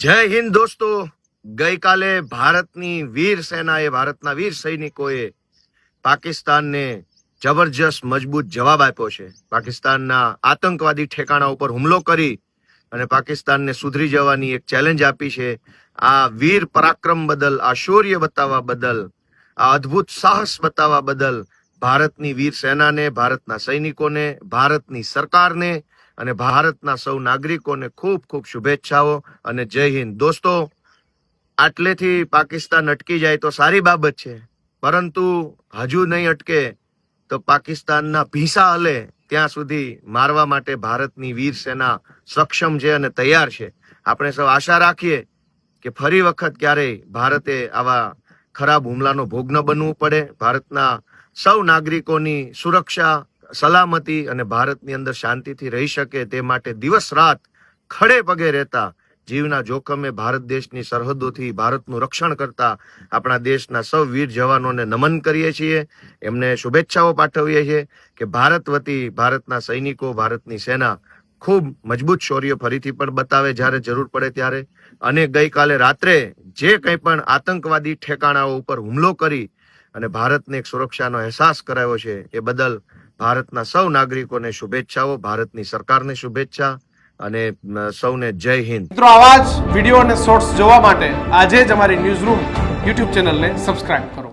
જય હિન્દ દોસ્તો. ગઈકાલે ભારતની વીર સેનાએ, ભારતના વીર સૈનિકોએ પાકિસ્તાનને જબરજસ્ત મજબૂત જવાબ આપ્યો છે. પાકિસ્તાનના આતંકવાદી ઠેકાણા ઉપર હુમલો કરી અને પાકિસ્તાનને સુધરી જવાની એક ચેલેન્જ આપી છે. આ વીર પરાક્રમ બદલ, આ શૌર્ય બતાવવા બદલ, આ અદ્ભુત સાહસ બતાવવા બદલ ભારતની વીર સેનાને, ભારતના સૈનિકોને, ભારતની સરકારને અને ભારતના સૌ નાગરિકોને ખૂબ ખૂબ શુભેચ્છાઓ અને જય હિન્દ. દોસ્તો, આટલેથી પાકિસ્તાન અટકી જાય તો સારી બાબત છે, પરંતુ હજુ નહીં અટકે તો પાકિસ્તાનના ભીંસા હલે ત્યાં સુધી મારવા માટે ભારતની વીર સેના સક્ષમ છે અને તૈયાર છે. આપણે સૌ આશા રાખીએ કે ફરી વખત ક્યારેય ભારતે આવા ખરાબ હુમલાનો ભોગ ન બનવું પડે. ભારતના સૌ નાગરિકોની સુરક્ષા, સલામતી અને ભારતની અંદર શાંતિથી રહી શકે તે માટે દિવસ રાત ખડે પગે રહેતા, જીવના જોખમે ભારત દેશની સરહદોથી ભારતનું રક્ષણ કરતા આપણા દેશના સૌ વીર જવાનોને નમન કરીએ છીએ, એમને શુભેચ્છાઓ પાઠવીએ છીએ કે ભારત વતી ભારતના સૈનિકો, ભારતની સેના ખૂબ મજબૂત શૌર્ય ફરીથી પણ બતાવે જ્યારે જરૂર પડે ત્યારે. અને ગઈકાલે રાત્રે જે કંઈ પણ આતંકવાદી ઠેકાણાઓ ઉપર હુમલો કરી અને ભારતને એક સુરક્ષાનો અહેસાસ કરાયો છે એ બદલ ભારતના સૌ નાગરિકોને શુભેચ્છાઓ, ભારતની સરકારને શુભેચ્છા અને સૌને જય હિન્દ. મિત્રો, આવા જ વિડીયો અને શોર્ટ્સ જોવા માટે આજે જ અમારી ન્યૂઝ રૂમ યુટ્યુબ ચેનલને સબસ્ક્રાઇબ કરો.